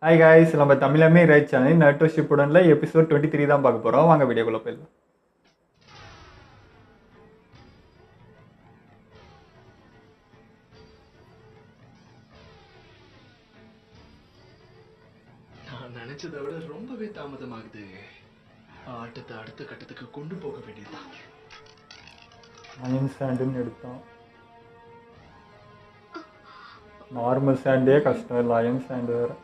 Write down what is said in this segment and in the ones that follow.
Hi guys, நம்ம தமிழமே right channel நட்டோ ஷிப்புடன்ல episode 23 தான் பார்க்க போகிறோம். வாங்க வீடியோக்குள்ளே போயிடலாம். நான் நினைச்சதை விட ரொம்பவே தாமதமாகுது. ஆட்டத்தை அடுத்த கட்டத்துக்கு கொண்டு போக வேண்டியதுதான். அயன் சாண்டுன்னு எடுத்தோம். நார்மல் சாண்டே கஷ்டம் இல்லை, அயன் சாண்டு வேறு.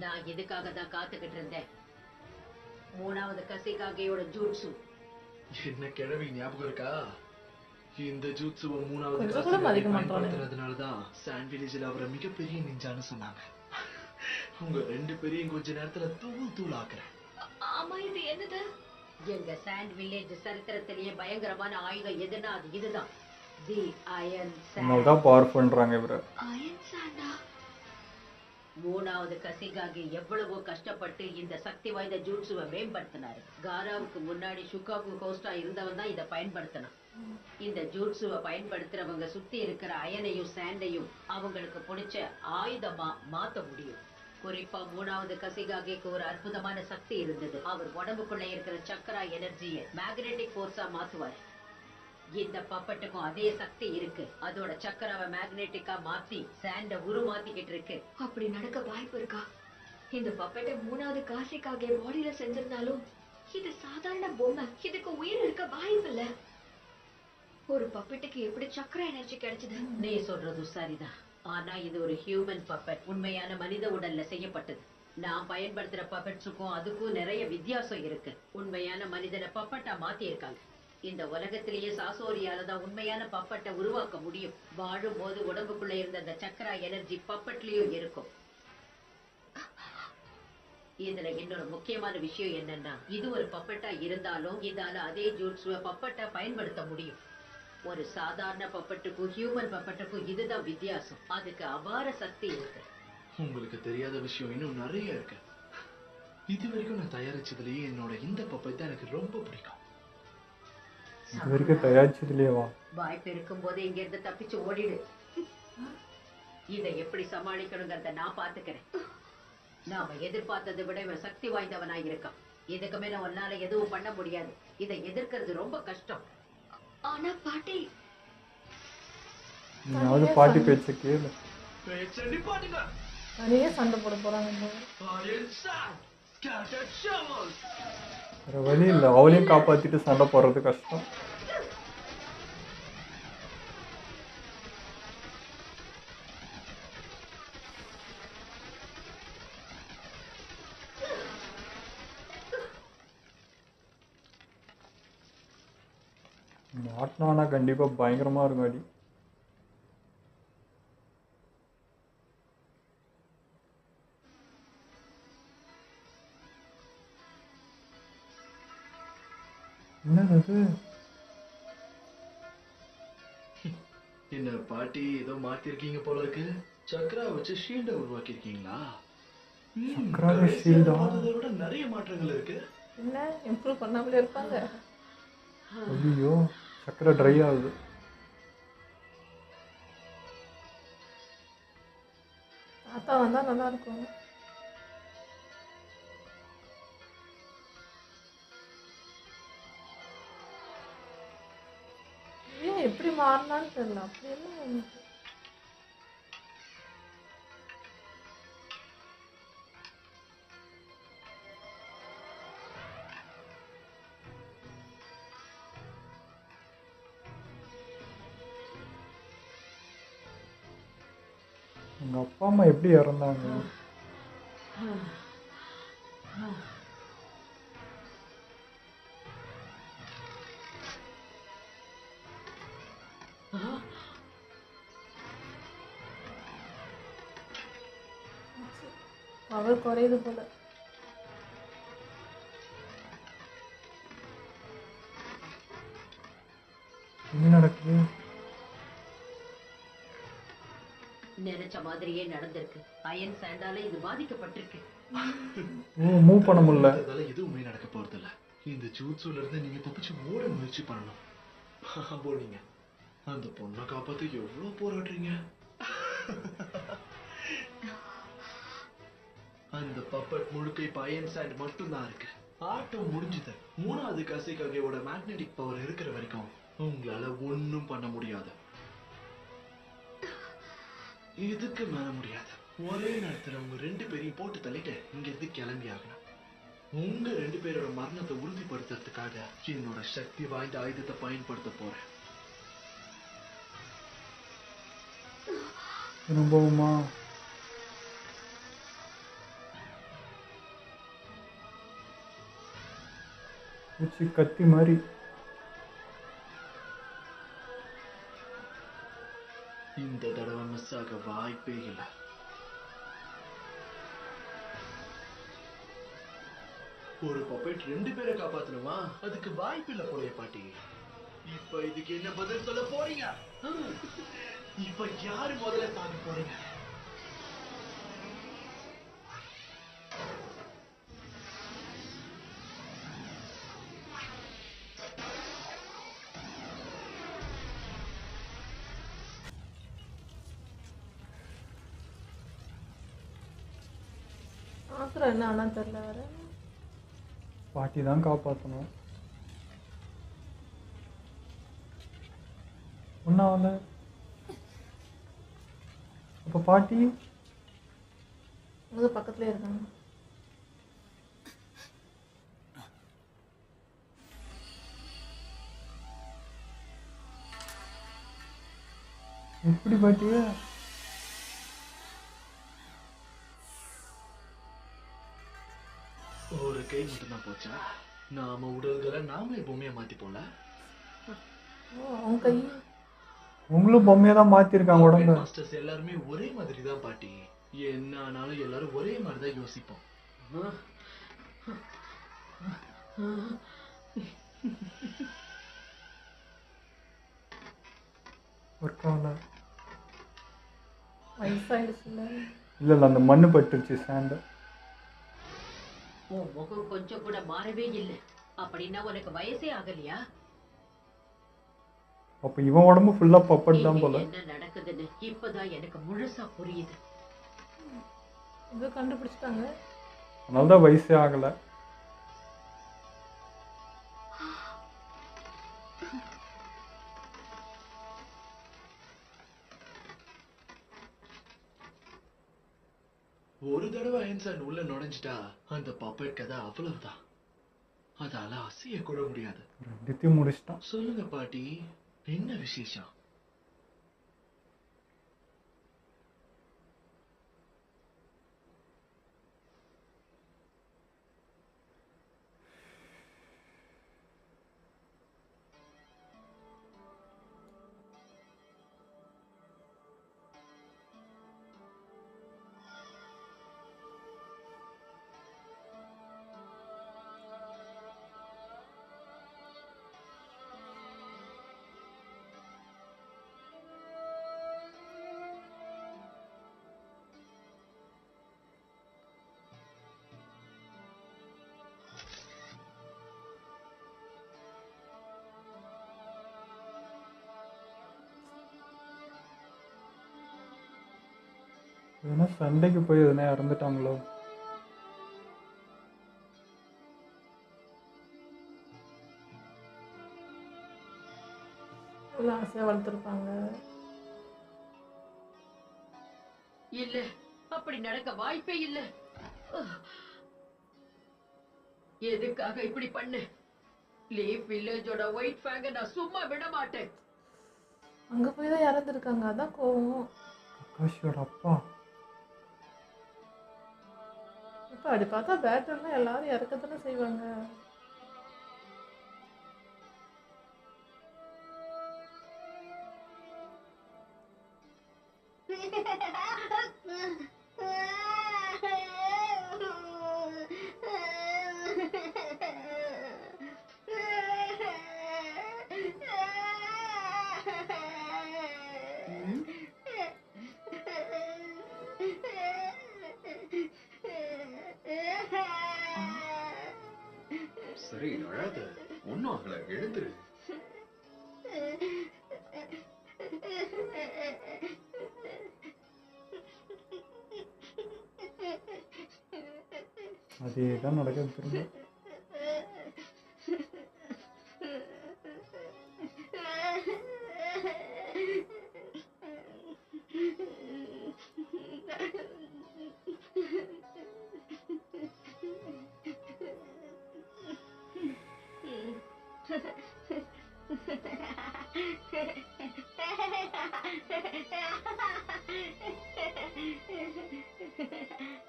நான் இதுக்காக தான் காத்துக்கிட்டு இருந்தேன். மூணாவது கசிகாகையோட ஜூட்சு. என்ன கிழவி ஞாபகம் இருக்கா? இந்த ஜூட்சுவை மூணாவது கொஞ்சம் கூட மதிக்க மாட்டானே. பயன்படுத்துறதுனாலதான் சாண்ட் வில்லேஜில் அவரை மிகப்பெரிய நிஞ்சான்னு சொன்னாங்க. உங்க ரெண்டு பேரையும் கொஞ்ச நேரத்துல தூள் ஆக்குறேன். ஆமா, இது என்னது? எங்க சாண்ட் வில்லேஜ் சரித்திரத்திலேயே பயங்கரமான ஆயுதம் எதுனா அது இதுதான். The iron sand. தான் பவர்ஃபுல்ன்றாங்க இவரு. அயன் சாண்டா? மூணாவது கசிகாகி எவ்வளவோ கஷ்டப்பட்டு இந்த சக்தி வாய்ந்த ஜூட்சுவை மேம்படுத்தினாரு. காராவுக்கு முன்னாடி ஷுகாகு ஹோஸ்டா இருந்தவன் தான் இதை பயன்படுத்தினான். இந்த ஜூட்சுவை பயன்படுத்துறவங்க சுத்தி இருக்கிற அயனையும் சாண்டையும் அவங்களுக்கு பிடிச்ச ஆயுதமா மாத்த முடியும். குறிப்பா மூணாவது கசிகாகிக்கு ஒரு அற்புதமான சக்தி இருந்தது. அவர் உடம்புக்குள்ள இருக்கிற சக்கரா எனர்ஜியை மேக்னெட்டிக் ஃபோர்ஸா மாத்துவார். இந்த பப்பட்டுக்கும் அதே சக்தி இருக்கு. அதோட சக்கராவை மேக்னெட்டிக்கா மாத்தி சாண்ட உருமாத்திக்கிட்டு இருக்கு. அப்படி நடக்க வாய்ப்பு இருக்கா? இந்த பப்பெட்டை மூணாவது காசிக்காக பாடியில செஞ்சிருந்தாலும் இது சாதாரண பொம்மை. இதுக்கு உயிர் இருக்க வாய்ப்பு இல்ல. ஒரு பப்பெட்டுக்கு எப்படி சக்கர எனர்ஜி கிடைச்சது? நீ சொல்றது சரிதான். ஆனா இது ஒரு ஹியூமன் பப்பட். உண்மையான மனித உடல்ல செய்யப்பட்டது. நான் பயன்படுத்துற பப்பட்ஸுக்கும் அதுக்கும் நிறைய வித்தியாசம் இருக்கு. உண்மையான மனிதனை பப்பட்டா மாத்தி இருக்காங்க. இந்த உலகத்திலேயே சாசோரியால தான் உண்மையான பப்பட்டை உருவாக்க முடியும். வாழும் போது உடம்புக்குள்ள இருந்த அந்த சக்கரா எனர்ஜி பப்பட்லயும் இருக்கும். இதுல இன்னொரு முக்கியமான விஷயம் என்னன்னா, இது ஒரு பப்பட்டா இருந்தாலும் இதால அதே ஜூட்ஸுவை பப்பட்டா பயன்படுத்த முடியும். ஒரு சாதாரண பப்பட்டுக்கும் ஹியூமன் பப்பட்டுக்கும் இதுதான் வித்தியாசம். அதுக்கு அபார சக்தி இருக்கு. உங்களுக்கு தெரியாத விஷயம் இன்னும் நிறைய இருக்கு. இது வரைக்கும் நான் தயாரிச்சதுலயே என்னோட இந்த பப்பை தான் எனக்கு ரொம்ப பிடிக்கும். இது வரைக்கும் தயாரிச்சதுலேயேவா? வாய்ப்பு இருக்கும் போது இங்க இருந்து தப்பிச்சு ஓடிடு. இதை எப்படி சமாளிக்கணுங்கிறத நான் பாத்துக்கிறேன். நாம எதிர்பார்த்ததை விட இவன் சக்தி வாய்ந்தவனா இருக்கான். இதுக்கு மேல உன்னால எதுவும் பண்ண முடியாது. இதை எதிர்க்கிறது ரொம்ப கஷ்டம். ஆனா பாட்டி, நீயாவது பாட்டி பேச்ச கேளு. பேச்சை நிப்பாட்டுங்க. நிறைய சண்டை போட போறாங்க. Iron Sand, Scattered Shovels. வேற வழி இல்லை, அவளையும் காப்பாற்றிட்டு சண்டை போடுறது கஷ்டம். மாட்டினானா கண்டிப்பாக பயங்கரமாக இருக்கும் அடி. என்னது? என்ன பாட்டி ஏதோ மாத்திருக்கீங்க போல இருக்கு. சக்கரா வச்சு ஷீல்ட உருவாக்கி இருக்கீங்களா? சக்கராவை shield ஆ? அதை விட நிறைய மாற்றங்கள் இருக்கு. என்ன இம்ப்ரூவ் பண்ணாமலே இருப்பாங்க. ஐயோ, சக்கரை ட்ரை ஆகுது. தாத்தா வந்தா நல்லா இருக்கும். ஏன் எப்படி மாறினான்னு தெரியல. அப்படி என்ன எனக்கு? எங்கள் அப்பா அம்மா எப்படி இறந்தாங்க? பவர் குறையுது போல. என்ன நடக்குது? நினைச்ச மாதிரியே நடந்திருக்கு. அயன் சாண்டால இது பாதிக்கப்பட்டிருக்கு. மூவ் பண்ண முடியல. அதனால எதுவுமே நடக்க போறது இல்ல. இந்த ஜூட்ஸுல இருந்து நீங்க தப்பிச்சு ஓட முயற்சி பண்ணணும். அப்போ நீங்க அந்த பொண்ணை காப்பாத்த எவ்வளவு போராடுறீங்க. அந்த பப்பட் முழுக்க இப்ப அயன் சாண்ட் மட்டும் தான் இருக்கு. ஆட்டம் முடிஞ்சது. மூணாவது கசைக்காகவோட மேக்னெட்டிக் பவர் இருக்கிற வரைக்கும் உங்களால ஒண்ணும் பண்ண முடியாது. இதுக்கு மேல முடியாது. ஒரே நேரத்துல உங்க 2 பேரையும் போட்டு தள்ளிட்டு இங்க இருந்து கிளம்பி ஆகணும். உங்க 2 பேரோட மரணத்தை உறுதிப்படுத்துறதுக்காக என்னோட சக்தி வாய்ந்த ஆயுதத்தை பயன்படுத்த போறேன். ரொம்பவுமா வச்சு கத்தி மாதிரி இந்த தடவை மிஸ் ஆக வாய்ப்பே இல்லை. ஒரு பப்பெட் 2 பேரை காப்பாத்தணுமா? அதுக்கு வாய்ப்பு இல்ல போலயே பாட்டி. இப்ப இதுக்கு என்ன பதில் சொல்ல போறீங்க? இப்ப யாரு முதல்ல சாக போறீங்க? ஆத்திரம் என்ன ஆனால் தெரியல வேற. பாட்டி தான் காப்பாற்றணும். ஒன்றாவல அப்போ பாட்டி உங்க பக்கத்துலேயே இருக்காங்க. எப்படி பாட்டியா? ஒரு கை மட்டும் தான் போச்சா? நாம உடல்களை நாம பொம்மையை மாத்திப்போம்ல. ஓ அவங்க கை. உங்களும் பொம்மையை தான் மாற்றிருக்காங்க உடம்பு. மாஸ்டர்ஸ் எல்லாருமே ஒரே மாதிரி தான் பாட்டி. என்ன ஆனாலும் எல்லாரும் ஒரே மாதிரி தான் யோசிப்போம். ஒர்க் ஆகல. வயசாயிடுச்சுல்ல. இல்லை இல்லை அந்த மண்ணு பட்டுருச்சு சாண்டு. உன் முகம் கொஞ்சம் கூட மாறவே இல்லை. அப்படின்னா உனக்கு வயசே ஆகலையா? அப்போ இவன் உடம்பு ஃபுல்லாக பப்பட் தான் இங்க போல. என்ன நடக்குதுன்னு இப்பதான் எனக்கு முழுசா புரியுது. ஏதோ கண்டுபிடிச்சிட்டாங்க. அதனால தான் வயசே ஆகலை. ஒரு தடவை ஐன்சான் உள்ள நுழைஞ்சிட்டா அந்த பப்பட் கதை அவ்வளவுதான். அதால அசைய கூட முடியாது. ரெண்டுத்தையும் முடிச்சிட்டான். சொல்லுங்க பாட்டி, என்ன விசேஷம்? எதுனா சண்டைக்கு போய் எதுனா இறந்துட்டாங்களோ? இவ்வளோ ஆசையாக வளர்த்துருப்பாங்க. இல்ல, அப்படி நடக்க வாய்ப்பே இல்ல. எதுக்காக இப்படி பண்ண? லீஃப் வில்லேஜோட ஒயிட் ஃபேங்க நான் சும்மா விட மாட்டேன். அங்கே போய் தான் இறந்துருக்காங்க. அதான் கோவம். கக்காஷியோட அப்பா. இப்போ அப்படி பார்த்தா பேட்டர்லாம் எல்லாரும் இறக்கத்தானே செய்வாங்க. சரி அழாத, ஒன்னும் ஆகல, எழுந்துரு. அதே தான் நடக்குது திரும்ப.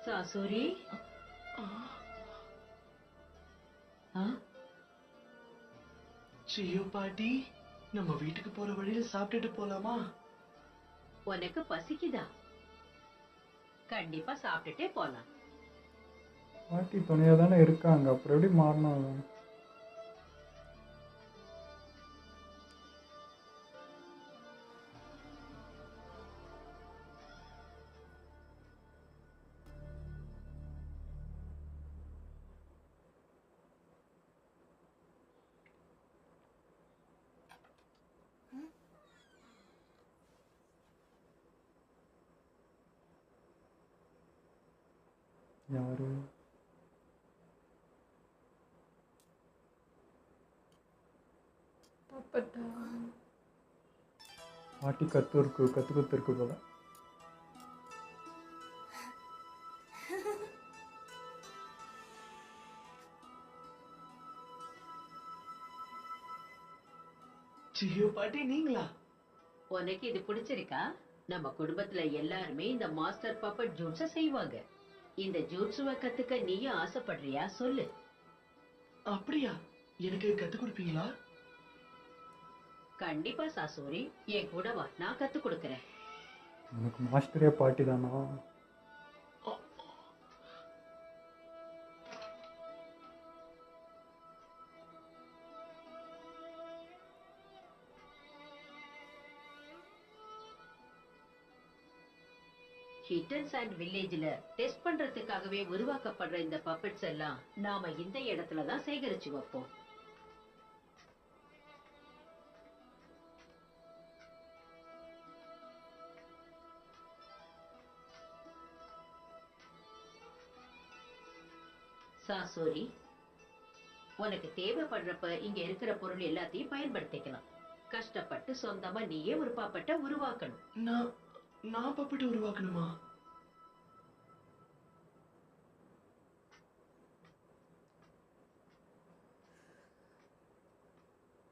சாசூரி, சியோ பாட்டி, நம்ம வீட்டுக்கு போற வழியில சாப்பிட்டுட்டு போலாமா? உனக்கு பசிக்குதா? கண்டிப்பா சாப்பிட்டுட்டே போலாம். பாட்டி துணையாக தானே இருக்காங்க, அப்புறம் எப்படி மாறினாங்க? யாரு? பப்பட்டா. பாட்டி கத்து இருக்கு போல. சியோ பாட்டி, நீங்களா? உனக்கு இது பிடிச்சிருக்கா? நம்ம குடும்பத்துல எல்லாருமே இந்த மாஸ்டர் பப்பட் ஜூட்ஸ செய்வாங்க. இந்த ஜூட்ஸுவ கத்துக்க நீயும் ஆசைப்படுறியா? சொல்லு. அப்படியா? எனக்கு கத்து கொடுப்பீங்களா? கண்டிப்பா சாசூரி, என் கூட வா, நான் கத்து கொடுக்கறேன். உனக்கு மாஸ்டரே பாட்டி தானா? ஹிட்டன் சாண்ட் வில்லேஜ்ல டெஸ்ட் பண்றதுக்காகவே உருவாக்கப்படுற இந்த பப்பட்ஸ் எல்லாம் நாம இந்த இடத்துல தான் சேகரிச்சு வைப்போம். சாசோரி, உனக்கு தேவைப்படுறப்ப இங்க இருக்கிற பொருள் எல்லாத்தையும் பயன்படுத்திக்கலாம். கஷ்டப்பட்டு சொந்தமா நீயே ஒரு பப்பட்டை உருவாக்கணும். நான் பப்பட்டு உருவாக்கணுமா?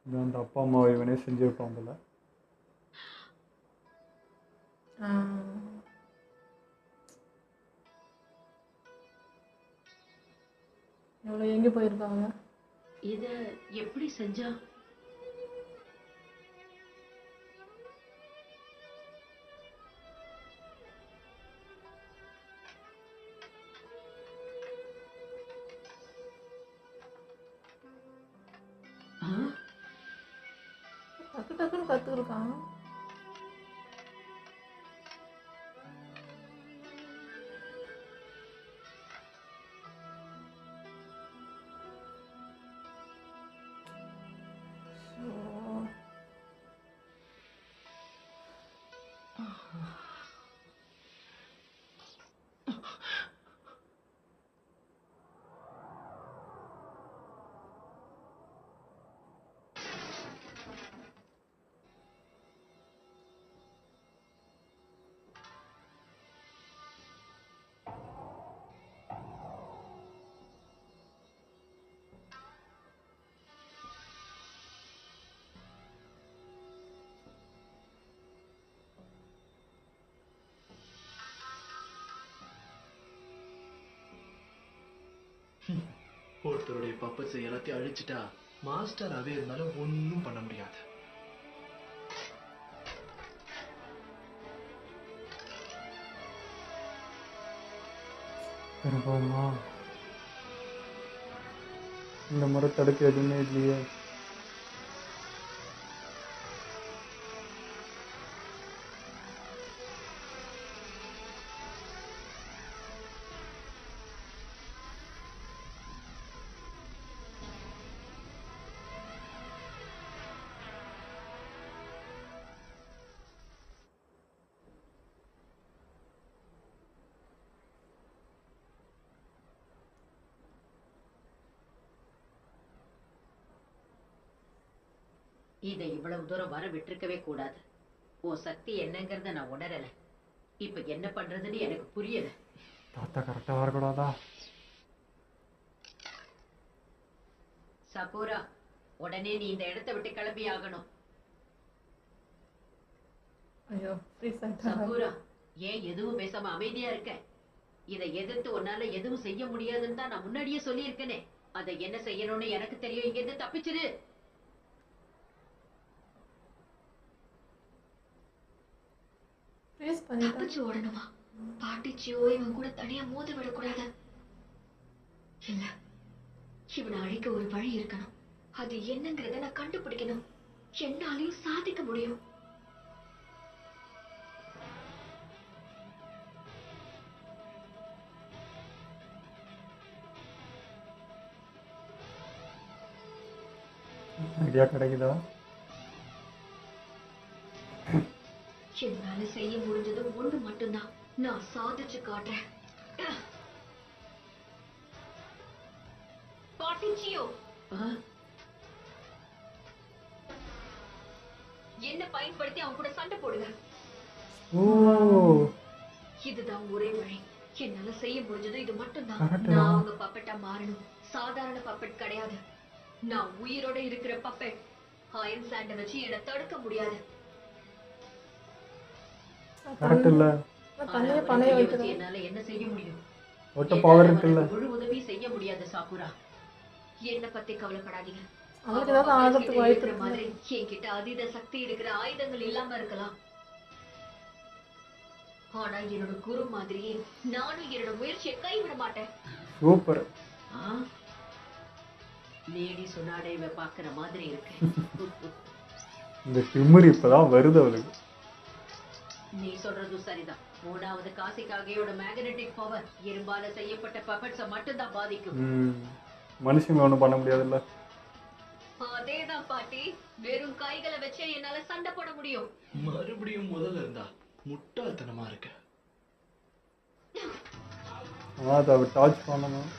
இது அந்த அப்பா அம்மாவை இவனே செஞ்சுருப்பான் போல. எவ்வளோ எங்கே போயிருக்காங்க? இத எப்படி செஞ்சா? டக்கு டக்குன்னு கற்றுருக்கான். ஒருத்தருடைய பப்பட்ஸ் எல்லாத்தையும் அழிச்சிட்டா மாஸ்டராவே இருந்தாலும் ஒன்னும் பண்ண முடியாது. திரும்பமா இந்த முறை தடுக்க எதுவுமே இல்லையே. இதை இவ்வளவு தூரம் வர விட்டிருக்கவே கூடாது. உன் சக்தி என்னங்கறத நான் உணரல. இப்ப என்ன பண்றதுன்னு எனக்கு புரியல. தாத்தா கரெக்டாக வரக்கூடாதா? சபூரா, உடனே நீ இந்த இடத்தை விட்டு கிளம்பி ஆகணும். ஐயோ ப்ளீஸ் ஆயிட்டாங்க. சபூரா, ஏன் எதுவும் பேசாம அமைதியா இருக்க? இதை எதிர்த்து உன்னால எதுவும் செய்ய முடியாதுன்னு தான் நான் முன்னாடியே சொல்லியிருக்கேனே. அதை என்ன செய்யணும்னு எனக்கு தெரியும். இங்க இருந்து தப்பிச்சிரு. ப்ளீஸ் பண்ணிட்டேன். தப்பிச்சு ஓடணுமா? பாட்டிச்சியோ இவன் கூட தனியா மோத விடக்கூடாது. இல்ல, இவனை அழிக்க ஒரு வழி இருக்கணும். அது என்னங்கறத நான் கண்டுபிடிக்கணும். என்னாலையும் சாதிக்க முடியும். ஐடியா கிடைக்குதா? என்னால செய்ய முடிஞ்சது ஒண்ணு மட்டும்தான். நான் சாதிச்சு காட்டுறேன். பாட்டிச்சியோ, என்ன பயன்படுத்தி அவன் கூட சண்டை போடுங்க. ஓ இதுதான் ஒரே வழி. என்னால செய்ய முடிஞ்சது இது மட்டும்தான். Correct நான் தான். அவங்க பப்பெட்டா மாறணும். சாதாரண பப்பெட் கிடையாது. நான் உயிரோட இருக்கிற பப்பெட். அயன் சாண்ட வச்சு என்ன தடுக்க முடியாது. கரெக்ட் இல்லை? நான் ஆனா தண்ணியை அவனை பணைய கைய வச்சு வைக்கிறேன். என்னால என்ன செய்ய முடியும்? ஒட்ட என்னால பவர் அவனுக்கு இருக்குல்ல? முழு உதவி செய்ய முடியாது சாகுரா. என்ன பத்தி கவலைப்படாதீங்க. அவனுக்கு ஏதாவது அவன் ஆகிறதுக்கு கிட்ட வாய்ப்பு இருக்கிற இருக்கு. மாதிரி என்கிட்ட அதீத சக்தி இருக்கிற ஆயுதங்கள் இல்லாம இருக்கலாம். ஆனா என்னோட குரு மாதிரியே நானும் என்னோட முயற்சியை கைவிட மாட்டேன். சூப்பர். லேடி சுனாடைவை பாக்குற மாதிரி இருக்கு. இந்த திமிரு இப்பதான் வருது அவளுக்கு. நீ சொல்றதும் சரிதான். மூணாவது காசிகாகையோட மேக்னெட்டிக் பவர் இரும்பால செய்யப்பட்ட பப்பட்ஸை மட்டும்தான் பாதிக்கும். மனுஷங்க ஒன்றும் பண்ண முடியாதுல்ல? அதேதான் பாட்டி. வெறும் கைகளை வச்சே என்னால சண்டை போட முடியும். மறுபடியும் முதல்ல இருந்தா முட்டாள்தனமா இருக்க. அதை அவள் டாச் பண்ணணும்.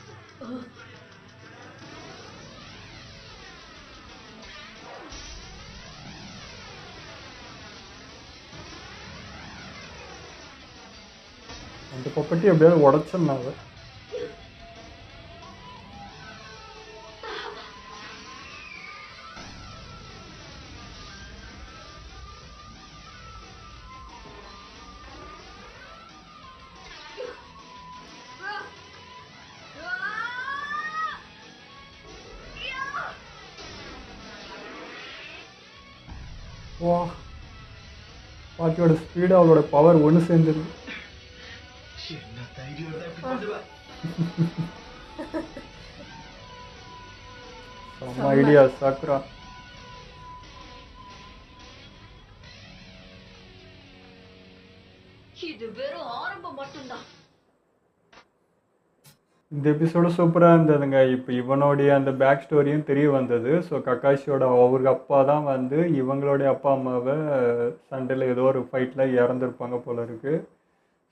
அந்த பப்பட்டி எப்படியாவது உடச்சிருந்தாங்க. வா, பாட்டியோட ஸ்பீடு அவளோட பவர் ஒன்று சேர்ந்துருக்கு. என்ன தைரியம் இருந்தா இப்படி பண்ணுவ? செம்ம ஐடியா சாக்குரா. இது வெறும் ஆரம்பம் மட்டும்தான். இந்த எபிசோடு சூப்பராக இருந்ததுங்க. இப்போ இவனுடைய அந்த பேக் ஸ்டோரியும் தெரிய வந்தது. ஸோ கக்காஷியோட அவருக்கு அப்பா தான் வந்து இவங்களுடைய அப்பா அம்மாவை சண்டையில் ஏதோ ஒரு ஃபைட்டில் இறந்துருப்பாங்க போல இருக்குது.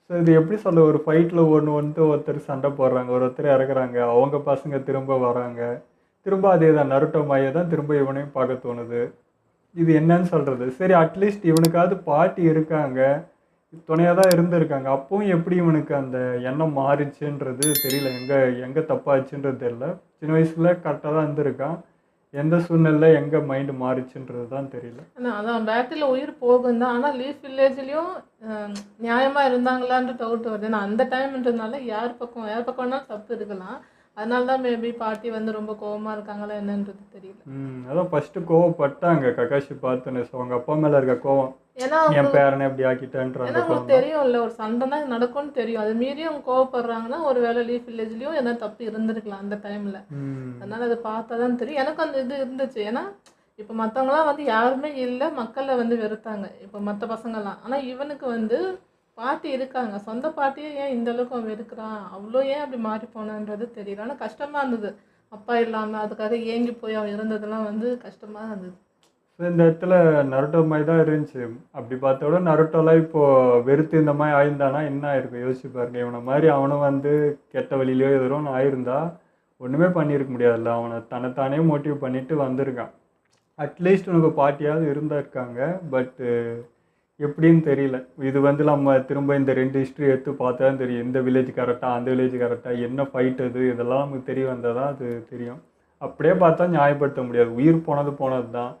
ஸோ இது எப்படி சொல்ல, ஒரு ஃபைட்டில் ஒருத்தர் சண்டை போடுறாங்க, ஒருத்தர் இறக்குறாங்க, அவங்க பசங்க திரும்ப வராங்க, திரும்ப அதே தான் நருட்டோ மாயை தான் திரும்ப இவனையும் பார்க்க தோணுது. இது என்னன்னு சொல்கிறது? சரி, அட்லீஸ்ட் இவனுக்காவது பாட்டி இருக்காங்க, துணையாக தான் இருந்திருக்காங்க. அப்பவும் எப்படி இவனுக்கு அந்த எண்ணம் மாறிச்சுன்றது தெரியல. எங்கே தப்பாச்சுன்றது தெரியல. சின்ன வயசில் கரெக்டாக தான் இருந்திருக்கான். எந்த சூழ்நிலை எங்கே மைண்டு மாறிச்சுன்றது தான் தெரியல. ஆனால் அதான் பேட்டரியில் உயிர் போகும் தான். ஆனால் லீஃப் வில்லேஜ்லேயும் நியாயமாக இருந்தாங்களான்ற டவுட் வருது. ஏன்னா அந்த டைம்ன்றதுனால யார் பக்கம் வேணாலும் தப்பு இருக்கலாம். அதனால தான் மேபி பாட்டி வந்து ரொம்ப கோவமாக இருக்காங்களா என்னன்றது தெரியல. அதான் ஃபஸ்ட்டு கோவப்பட்டாங்க கக்காஷி பார்த்தோன்னே. ஸோ அவங்க அப்பா மேலே இருக்க கோவம், ஏன்னா என் பேரனை எப்படி ஆக்கிட்டேன்ற அந்த கோவம் அவங்களுக்கு தெரியும்ல ஒரு சண்டை தான் நடக்கும்னு தெரியும். அது மீறி அவங்க கோவப்படுறாங்கன்னா ஒரு வேளை லீஃப் வில்லேஜ்லேயும் எதனா தப்பு இருந்திருக்கலாம் அந்த டைமில். அதனால அதை பார்த்தா தான் தெரியும். எனக்கு அந்த இது இருந்துச்சு. ஏன்னா இப்போ மற்றவங்களாம் வந்து யாருமே இல்லை, மக்களை வந்து வெறுத்தாங்க இப்போ மற்ற பசங்கள்லாம். ஆனால் இவனுக்கு வந்து பாட்டி இருக்காங்க, சொந்த பாட்டியே ஏன் இந்த அளவுக்கு அவன் வெறுக்கிறான், அவ்வளோ ஏன் அப்படி மாறி போனான்றது தெரியல. ஆனால் கஷ்டமாக இருந்தது அப்பா இல்லாமல், அதுக்காக ஏங்கி போய் அவன் இருந்ததெல்லாம் வந்து கஷ்டமாக இருந்தது. ஸோ இந்த இடத்துல நருட்டோ மாதிரி தான் இருந்துச்சு. அப்படி பார்த்தா கூட நருட்டோலாம் இப்போது வெறுத்து இந்த மாதிரி ஆயிருந்தானா என்ன ஆயிருக்கும் யோசிச்சு பாருங்க. இவனை மாதிரி அவனும் வந்து கெட்ட வழியிலையோ எதோ ஒன்று ஆயிருந்தா ஒன்றுமே பண்ணியிருக்க முடியாதுல்ல. அவனை தன்னைத்தானே மோட்டிவ் பண்ணிட்டு வந்திருக்கான். அட்லீஸ்ட் உனக்கு பாட்டியாவது இருந்தா இருக்காங்க. பட்டு எப்படின்னு தெரியல. இது வந்து நம்ம திரும்ப இந்த 2 ஹிஸ்ட்ரி எடுத்து பார்த்தா தான் தெரியும். இந்த வில்லேஜ் கரெக்டா, அந்த வில்லேஜ் கரெக்டா, என்ன ஃபைட் அது, இதெல்லாம் நமக்கு தெரிய வந்தால் தான் அது தெரியும். அப்படியே பார்த்தா நியாயப்படுத்த முடியாது. உயிர் போனது போனது தான்.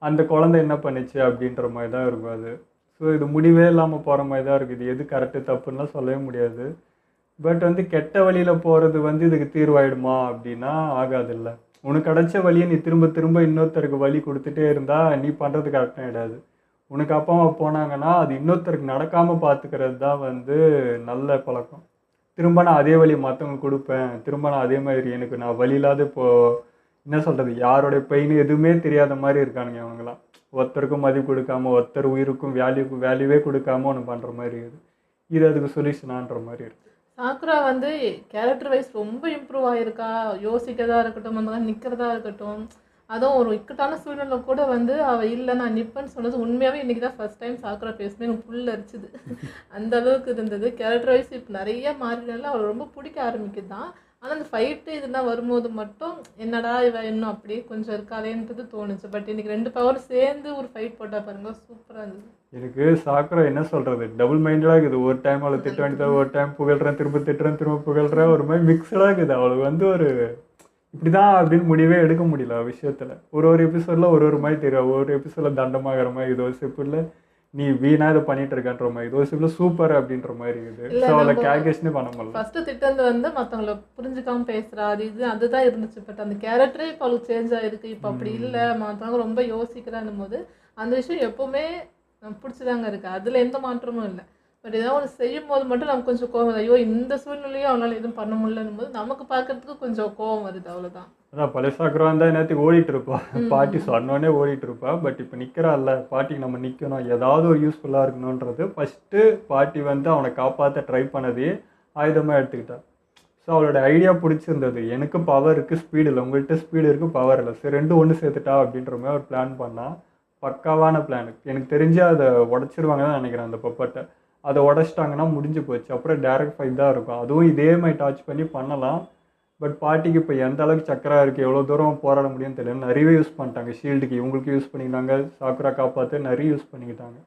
அந்த குழந்தை என்ன பண்ணுச்சு அப்படின்ற மாதிரி தான் இருக்கும் அது. ஸோ இது முடிவே இல்லாமல் போகிற மாதிரி தான் இருக்குது. இது எது கரெக்டு தப்புன்னெலாம் சொல்லவே முடியாது. பட் வந்து கெட்ட வழியில் போகிறது வந்து இதுக்கு தீர்வாயிடுமா அப்படின்னா ஆகாதில்ல. உனக்கு கிடைச்ச வழியை நீ திரும்ப திரும்ப இன்னொருத்தருக்கு வழி கொடுத்துட்டே இருந்தால் நீ பண்ணுறது கரெக்டாக ஆகிடாது. உனக்கு அப்பா அம்மா போனாங்கன்னா அது இன்னொருத்தருக்கு நடக்காமல் பார்த்துக்கிறது தான் வந்து நல்ல பழக்கம். திரும்ப நான் அதே வழி மற்றவங்களுக்கு கொடுப்பேன், திரும்ப நான் அதே மாதிரி எனக்கு நான் வழி இல்லாத இப்போது என்ன சொல்கிறது, யாரோடைய பெயின் எதுவுமே தெரியாத மாதிரி இருக்கானுங்க அவங்களாம். ஒருத்தருக்கும் மதிப்பு கொடுக்காம, ஒருத்தர் உயிருக்கும் வேல்யூவே கொடுக்காம ஒன்று பண்ணுற மாதிரி இருக்குது. இது அதுக்கு சொல்யூஷனான்ற மாதிரி இருக்குது. சாக்குரா வந்து கேரக்டர் வைஸ் ரொம்ப இம்ப்ரூவ் ஆகிருக்கா. யோசிக்கிறதா இருக்கட்டும், அந்த மாதிரி நிற்கிறதா இருக்கட்டும், அதுவும் ஒரு இக்கட்டான சூழ்நிலை கூட வந்து அவள் இல்லை நான் நிற்பேன்னு சொன்னது உண்மையாகவே இன்றைக்கி தான் ஃபஸ்ட் டைம் சாக்குரா பேசுமே எனக்கு புல் அரிச்சுது. அந்த அளவுக்கு இருந்தது. கேரக்டர் வைஸ் இப்போ நிறைய மாறினால அவள் ரொம்ப பிடிக்க ஆரம்பிக்குது தான். ஆனால் அந்த ஃபைட்டு இதெல்லாம் வரும்போது மட்டும் என்னடா இவ இன்னும் அப்படியே கொஞ்சம் இருக்காளேன்றது தோணுச்சு. பட் இன்றைக்கி 2 பவர் சேர்ந்து ஒரு ஃபைட் போட்டால் பாருங்க சூப்பராக இருந்தது. எனக்கு சாக்குரா என்ன சொல்கிறது, டபுள் மைண்டடாக இருக்குது. ஒரு டைம் அவளை திட்ட வேண்டியதாக, ஒரு டைம் புகழ்கிறேன், திரும்ப திட்டுறேன், திரும்ப புகழ்கிறேன், ஒரு மாதிரி மிக்சடாக இருக்குது. அவளுக்கு வந்து ஒரு இப்படி தான் அப்படின்னு முடிவே எடுக்க முடியல விஷயத்தில். ஒரு எபிசோடில் ஒரு மாதிரி தெரியும். ஒரு எபிசோடில் தண்டமாகிற மாதிரி, இது ஒரு சிப்பில் நீ வீணாக இதை பண்ணிட்டு இருக்கன்ற மாதிரி, இது ஒரு சிப்பில் சூப்பர் அப்படின்ற மாதிரி இருக்குது. ஸோ அவளை கேல்குலேஷனே பண்ண முடியல. ஃபஸ்ட்டு திட்டந்து வந்து மற்றவங்கள புரிஞ்சுக்காம பேசுகிறா, அது இது அதுதான் இருந்துச்சு. பட் அந்த கேரக்டரே இப்போ அவளுக்கு சேஞ்ச் ஆகிருக்கு. இப்போ அப்படி இல்லை, மற்றவங்க ரொம்ப யோசிக்கிறான்னும் போது அந்த விஷயம் எப்போவுமே பிடிச்சிதாங்க இருக்குது. அதில் எந்த மாற்றமும் இல்லை. பட் ஏதாவது ஒன்று செய்யும் போது மட்டும் நமக்கு கொஞ்சம் கோவம், ஐயோ இந்த சூழ்நிலையும் அவனால் எதுவும் பண்ண முடியலன்னும் போது நமக்கு பார்க்கறதுக்கு கொஞ்சம் கோவம் வருது, அவ்வளோதான். அதான் பழைய சாக்குரா இருந்தால் என்னத்துக்கு ஓடிட்டு இருப்பா, பாட்டி சொன்னோடனே ஓடிட்டு இருப்பா. பட் இப்போ நிற்கிறாள்ல, பாட்டிக்கு நம்ம நிற்கணும், ஏதாவது ஒரு யூஸ்ஃபுல்லாக இருக்கணுன்றது ஃபஸ்ட்டு பாட்டி வந்து அவனை காப்பாற்ற ட்ரை பண்ணதே ஆயுதமாக எடுத்துக்கிட்டா. ஸோ அவளோட ஐடியா பிடிச்சிருந்தது. எனக்கு பவர் இருக்குது, ஸ்பீடு இல்லை, உங்கள்கிட்ட ஸ்பீடு இருக்குது, பவர் இல்லை, சரி 2 ஒன்று சேர்த்துட்டா அப்படின்ற மாதிரி ஒரு பிளான் பண்ணால் பக்காவான பிளான். எனக்கு தெரிஞ்சு அதை உடச்சிருவாங்க தான் நினைக்கிறேன் அந்த பப்பட்டை. அதை உடச்சிட்டாங்கன்னா முடிஞ்சு போச்சு. அப்புறம் டேரக்ட் ஃபைட் தான் இருக்கும். அதுவும் இதே மாதிரி டாச் பண்ணி பண்ணலாம். பட் பாட்டிக்கு இப்போ எந்த அளவுக்கு சக்கரா இருக்குது, எவ்வளோ தூரம் போராட முடியும்னு தெரியல. நிறையவே யூஸ் பண்ணிட்டாங்க ஷீல்டுக்கு. இவங்களுக்கு யூஸ் பண்ணிக்கிட்டாங்க, சாக்குரா காப்பாற்ற நிறைய யூஸ் பண்ணிக்கிட்டாங்க.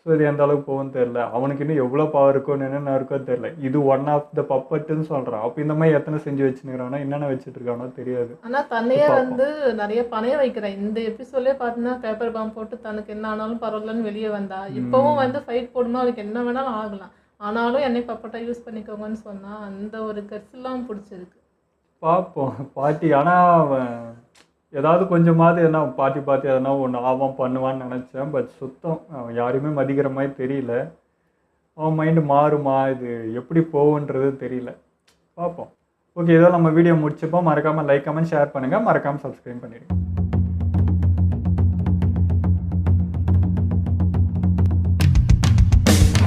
ஸோ இது எந்த அளவுக்கு போகும்னு தெரில. அவனுக்கு இன்னும் எவ்வளோ பவர் இருக்கோ என்னென்ன இருக்கோ தெரில. இது ஒன் ஆஃப் த பப்பட்டுன்னு சொல்கிறான். அப்போ இந்த மாதிரி எத்தனை செஞ்சு வச்சுருக்கானோ என்னென்ன வச்சுட்டு இருக்கானோ தெரியாது. ஆனால் தன்னையே வந்து நிறைய பணைய வைக்கிறேன். இந்த எபிசோட்லேயே பார்த்தீங்கன்னா பேப்பர் பாம் போட்டு தனக்கு என்ன ஆனாலும் பரவாயில்லன்னு வெளியே வந்தா. இப்போவும் வந்து ஃபைட் போடணும், அவளுக்கு என்ன வேணாலும் ஆகலாம், ஆனாலும் என்னை பப்பட்டா யூஸ் பண்ணிக்கோங்கன்னு சொன்னால் அந்த ஒரு கட்ஸ்லாம் பிடிச்சிருக்கு. பார்ப்போம் பாட்டி. ஆனால் ஏதாவது கொஞ்சமாவது எதனா பாட்டி எதனா ஒன்று ஆவான் பண்ணுவான்னு நினச்சேன். பட் சுத்தம் அவன் யாரையுமே மதிக்கிற மாதிரி தெரியல. அவன் மைண்டு மாறுமா, இது எப்படி போகுன்றது தெரியல. பார்ப்போம். ஓகே, ஏதோ நம்ம வீடியோ முடிச்சுப்போம். மறக்காமல் லைக், கமெண்ட், ஷேர் பண்ணுங்கள். மறக்காமல் சப்ஸ்கிரைப் பண்ணிடுங்க.